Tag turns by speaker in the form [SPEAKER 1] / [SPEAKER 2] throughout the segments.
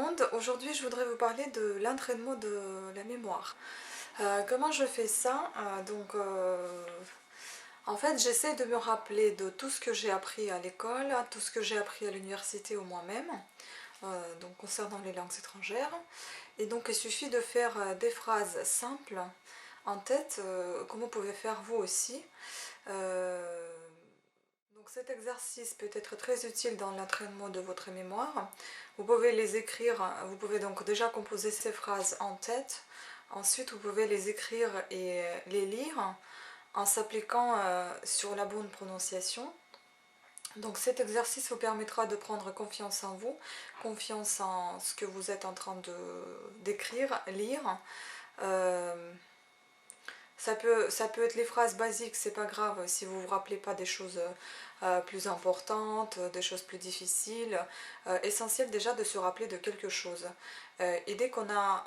[SPEAKER 1] monde, aujourd'hui je voudrais vous parler de l'entraînement de la mémoire. Comment je fais ça? En fait j'essaie de me rappeler de tout ce que j'ai appris à l'école, tout ce que j'ai appris à l'université ou moi-même, donc concernant les langues étrangères. Et donc il suffit de faire des phrases simples en tête, comme vous pouvez faire vous aussi. Donc cet exercice peut être très utile dans l'entraînement de votre mémoire. Vous pouvez les écrire, vous pouvez donc déjà composer ces phrases en tête. Ensuite, vous pouvez les écrire et les lire en s'appliquant sur la bonne prononciation. Donc cet exercice vous permettra de prendre confiance en vous, confiance en ce que vous êtes en train d'écrire, lire. Ça peut être les phrases basiques, c'est pas grave si vous vous rappelez pas des choses plus importantes, des choses plus difficiles. Essentiel déjà de se rappeler de quelque chose. Et dès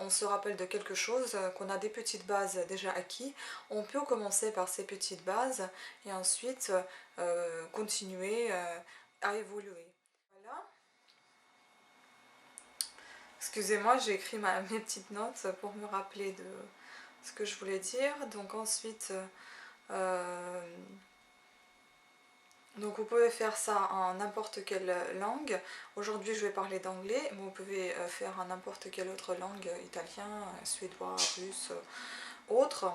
[SPEAKER 1] on se rappelle de quelque chose, qu'on a des petites bases déjà acquises, on peut commencer par ces petites bases et ensuite continuer à évoluer. Voilà. Excusez-moi, j'ai écrit mes petites notes pour me rappeler de ce que je voulais dire. Donc ensuite, donc vous pouvez faire ça en n'importe quelle langue. Aujourd'hui je vais parler d'anglais, mais vous pouvez faire en n'importe quelle autre langue, italien, suédois, russe, autre.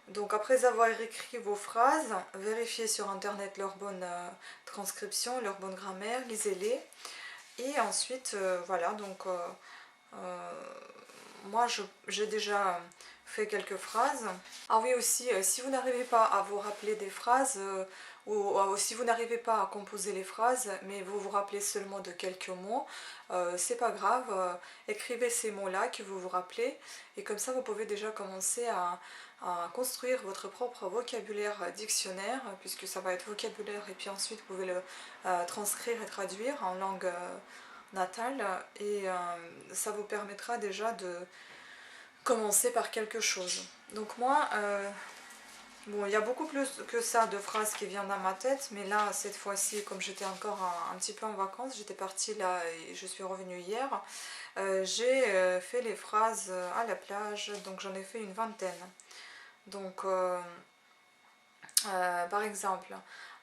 [SPEAKER 1] Donc après avoir écrit vos phrases, vérifiez sur internet leur bonne transcription, leur bonne grammaire, lisez-les. Et ensuite, voilà, donc moi j'ai déjà fait quelques phrases. Ah oui aussi, si vous n'arrivez pas à vous rappeler des phrases, ou si vous n'arrivez pas à composer les phrases, mais vous vous rappelez seulement de quelques mots, c'est pas grave, écrivez ces mots-là que vous vous rappelez, et comme ça vous pouvez déjà commencer à construire votre propre vocabulaire dictionnaire, puisque ça va être vocabulaire, et puis ensuite vous pouvez le transcrire et traduire en langue natale, et ça vous permettra déjà de commencer par quelque chose. Donc moi, bon, il y a beaucoup plus que ça de phrases qui viennent dans ma tête, mais là, cette fois-ci, comme j'étais encore un petit peu en vacances, j'étais partie là et je suis revenue hier, j'ai fait les phrases à la plage, donc j'en ai fait une vingtaine. Donc, par exemple,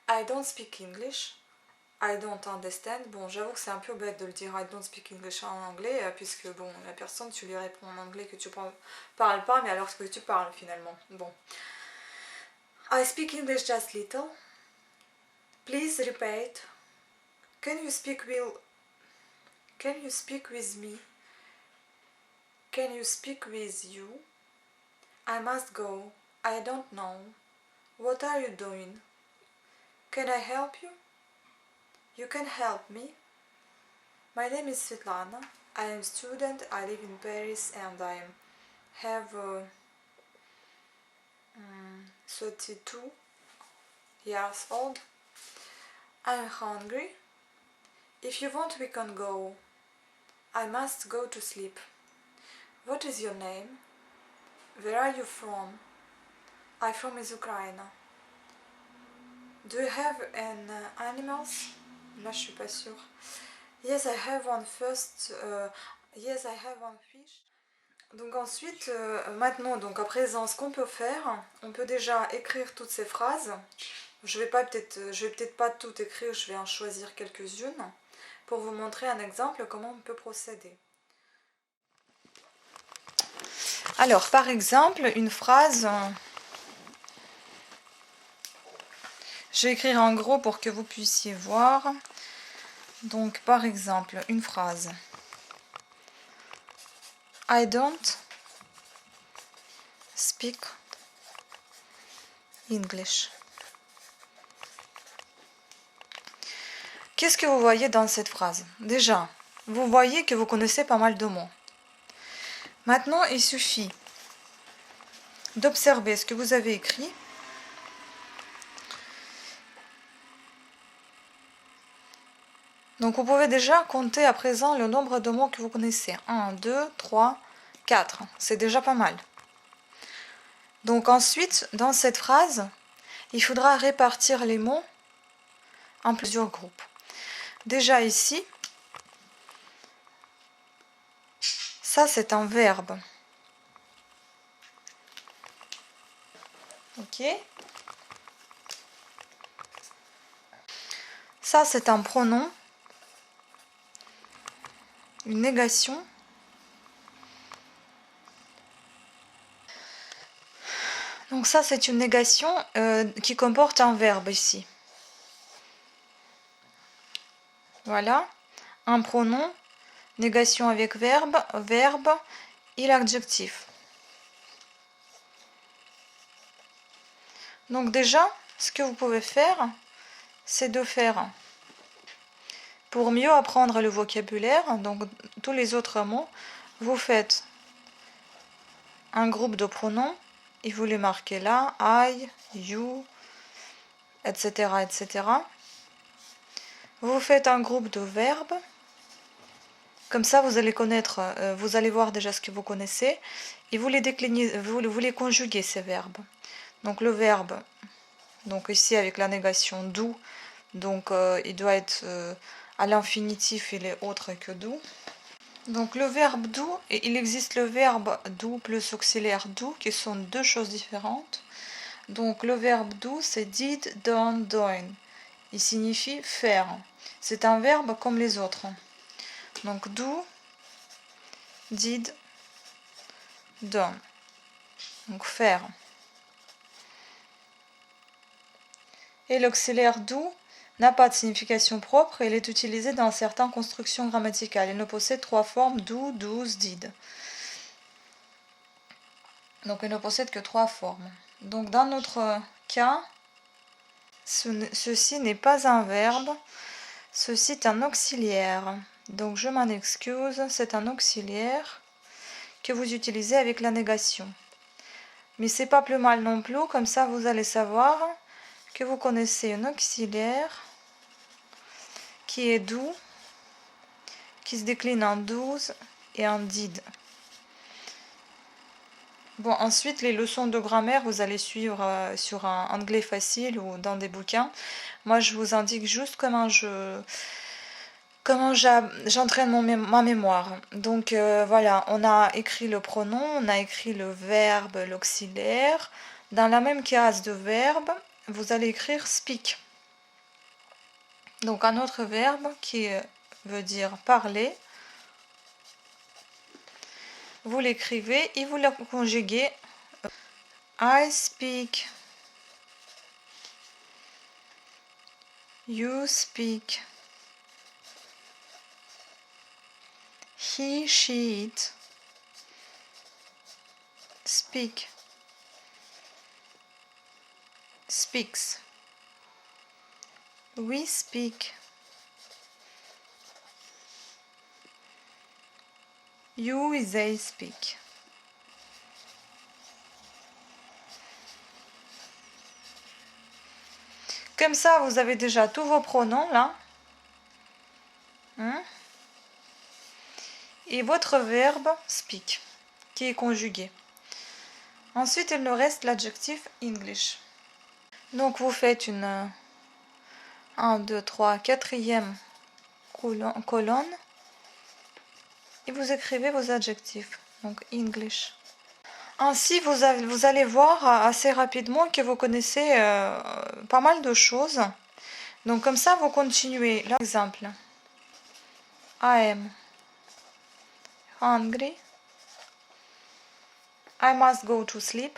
[SPEAKER 1] I don't speak English. I don't understand. Bon, j'avoue que c'est un peu bête de le dire I don't speak English en anglais, puisque bon, la personne, tu lui réponds en anglais que tu parles pas, mais alors ce que tu parles finalement. Bon. I speak English just little. Please repeat. Can you speak with me? Can you speak with you? I must go. I don't know. What are you doing? Can I help you? You can help me. My name is Svetlana. I am a student. I live in Paris and I have 32 years old. I'm hungry. If you want, we can go. I must go to sleep. What is your name? Where are you from? I'm from Ukraine. Do you have an animals? Là, je suis pas sûre. Yes, I have one first. Yes, I have one fish. Donc ensuite, maintenant, donc à présent, ce qu'on peut faire, on peut déjà écrire toutes ces phrases. Je vais peut-être pas tout écrire, je vais en choisir quelques-unes pour vous montrer un exemple comment on peut procéder. Alors, par exemple, une phrase, je vais écrire en gros pour que vous puissiez voir. Donc, par exemple, une phrase. I don't speak English. Qu'est-ce que vous voyez dans cette phrase? Déjà, vous voyez que vous connaissez pas mal de mots. Maintenant, il suffit d'observer ce que vous avez écrit. Donc vous pouvez déjà compter à présent le nombre de mots que vous connaissez. 1, 2, 3, 4. C'est déjà pas mal. Donc ensuite, dans cette phrase, il faudra répartir les mots en plusieurs groupes. Déjà ici, Ça, c'est un verbe. Ok. Ça, c'est un pronom. Une négation. Donc ça, c'est une négation qui comporte un verbe ici. Voilà. Un pronom, négation avec verbe, verbe et l'adjectif. Donc déjà, ce que vous pouvez faire, c'est de faire, pour mieux apprendre le vocabulaire, donc tous les autres mots, vous faites un groupe de pronoms et vous les marquez là, I, you, etc., etc. Vous faites un groupe de verbes. Comme ça, vous allez connaître, vous allez voir déjà ce que vous connaissez et vous les déclinez, vous les conjuguez ces verbes. Donc le verbe, donc ici avec la négation do, donc il doit être à l'infinitif, il est autre que do. Donc le verbe do, et il existe le verbe do plus auxiliaire do qui sont deux choses différentes. Donc le verbe do, c'est did, done, doing. Il signifie faire. C'est un verbe comme les autres. Donc do, did, done. Donc faire. Et l'auxiliaire do n'a pas de signification propre et il est utilisé dans certaines constructions grammaticales. Il ne possède trois formes, do, does, did. Donc il ne possède que trois formes. Donc dans notre cas, ceci n'est pas un verbe, ceci est un auxiliaire. Donc je m'en excuse, c'est un auxiliaire que vous utilisez avec la négation. Mais c'est pas plus mal non plus, comme ça vous allez savoir que vous connaissez un auxiliaire qui est do, qui se décline en does et en did. Bon, ensuite, les leçons de grammaire, vous allez suivre sur un anglais facile ou dans des bouquins. Moi, je vous indique juste comment j'entraîne ma mémoire. Donc, voilà, on a écrit le pronom, on a écrit le verbe, l'auxiliaire. Dans la même case de verbe, vous allez écrire speak. Donc, un autre verbe qui veut dire parler. Vous l'écrivez et vous le conjuguez. I speak. You speak. He, she, it. Speak. Speaks. We speak. You, they speak. Comme ça, vous avez déjà tous vos pronoms là. Et votre verbe speak, qui est conjugué. Ensuite, il nous reste l'adjectif English. Donc, vous faites une 1, 2, 3, quatrième colonne. Et vous écrivez vos adjectifs. Donc, English. Ainsi, vous allez voir assez rapidement que vous connaissez pas mal de choses. Donc comme ça, vous continuez. L'exemple. I am hungry. I must go to sleep.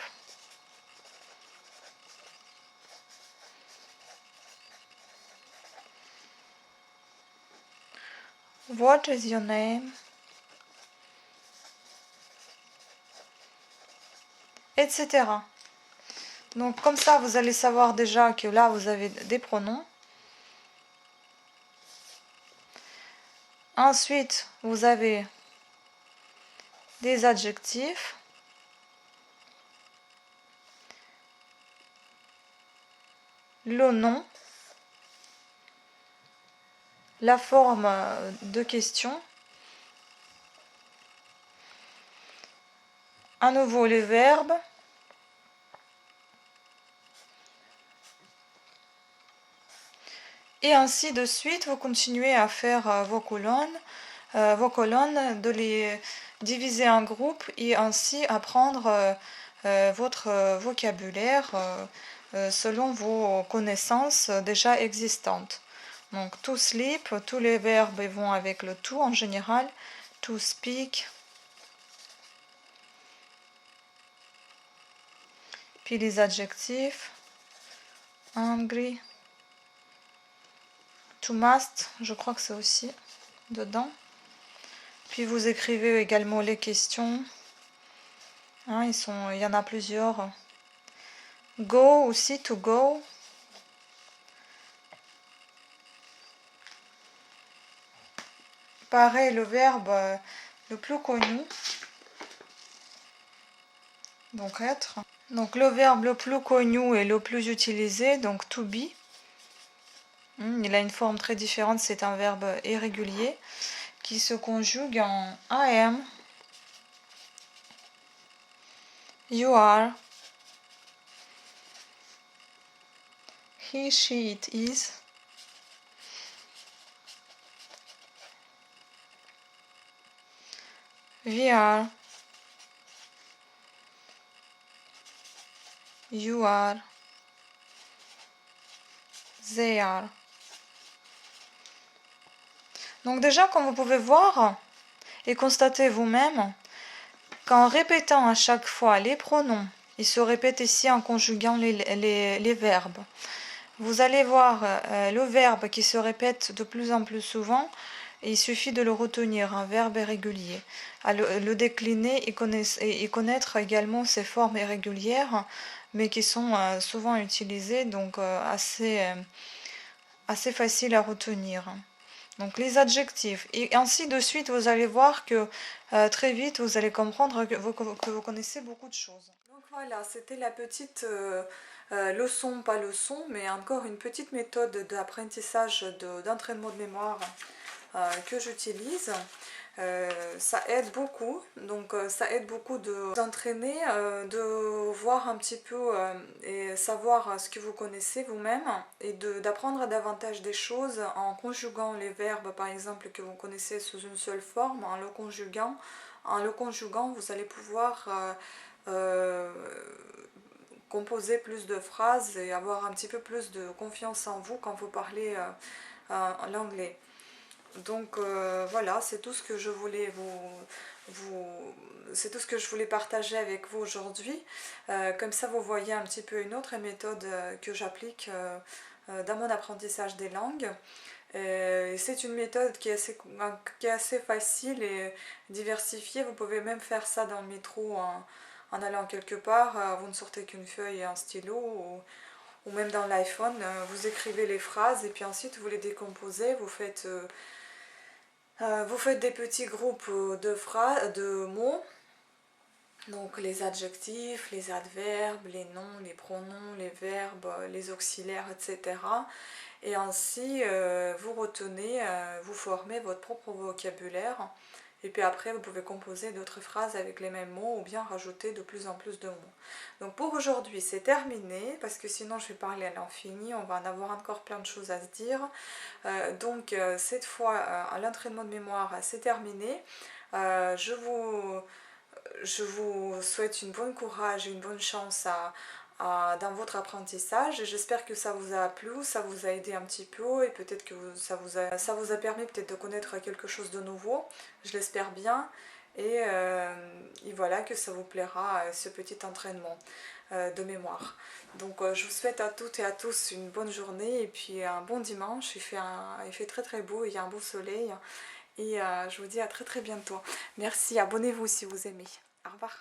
[SPEAKER 1] What is your name? Etc. Donc comme ça, vous allez savoir déjà que là, vous avez des pronoms. Ensuite, vous avez des adjectifs. Le nom. La forme de question. À nouveau, les verbes. Et ainsi de suite, vous continuez à faire vos colonnes, de diviser un groupe et ainsi apprendre votre vocabulaire selon vos connaissances déjà existantes. Donc to sleep, tous les verbes vont avec le to en général. To speak. Puis les adjectifs. Hungry. To must, je crois que c'est aussi dedans. Puis vous écrivez également les questions. Hein, il y en a plusieurs. Go aussi, to go. Pareil, le verbe le plus connu. Donc être. Donc le verbe le plus connu et le plus utilisé, donc to be. Il a une forme très différente, c'est un verbe irrégulier qui se conjugue en I am, you are, he, she, it is, we are, you are, they are. Donc déjà, comme vous pouvez voir et constater vous-même, qu'en répétant à chaque fois les pronoms, ils se répètent ici en conjuguant les verbes. Vous allez voir le verbe qui se répète de plus en plus souvent. Il suffit de le retenir, un verbe irrégulier. À le décliner et connaître également ses formes irrégulières, mais qui sont souvent utilisées, donc assez faciles à retenir. Donc les adjectifs. Et ainsi de suite, vous allez voir que très vite, vous allez comprendre que vous connaissez beaucoup de choses. Donc voilà, c'était la petite leçon, pas leçon, mais encore une petite méthode d'apprentissage, d'entraînement de mémoire que j'utilise. Ça aide beaucoup, donc ça aide beaucoup de vous entraîner, de voir un petit peu et savoir ce que vous connaissez vous-même et d'apprendre davantage des choses en conjuguant les verbes par exemple que vous connaissez sous une seule forme, en le conjuguant, vous allez pouvoir composer plus de phrases et avoir un petit peu plus de confiance en vous quand vous parlez l'anglais. Donc voilà, c'est tout ce que je voulais c'est tout ce que je voulais partager avec vous aujourd'hui. Comme ça, vous voyez un petit peu une autre méthode que j'applique dans mon apprentissage des langues. C'est une méthode qui est assez facile et diversifiée. Vous pouvez même faire ça dans le métro en allant quelque part. Vous ne sortez qu'une feuille et un stylo ou même dans l'iPhone. Vous écrivez les phrases et puis ensuite vous les décomposez. Vous faites des petits groupes de mots, donc les adjectifs, les adverbes, les noms, les pronoms, les verbes, les auxiliaires, etc. Et ainsi, vous retenez, vous formez votre propre vocabulaire. Et puis après, vous pouvez composer d'autres phrases avec les mêmes mots ou bien rajouter de plus en plus de mots. Donc pour aujourd'hui, c'est terminé, parce que sinon je vais parler à l'infini, on va en avoir encore plein de choses à se dire. Donc cette fois, à l'entraînement de mémoire, c'est terminé. Je vous souhaite une bonne courage et une bonne chance dans votre apprentissage. J'espère que ça vous a plu, ça vous a aidé un petit peu et peut-être que ça vous a permis peut-être de connaître quelque chose de nouveau. Je l'espère bien et voilà, que ça vous plaira ce petit entraînement de mémoire. Donc je vous souhaite à toutes et à tous une bonne journée et puis un bon dimanche. Il fait très très beau, il y a un beau soleil et je vous dis à très très bientôt. Merci, abonnez-vous si vous aimez. Au revoir.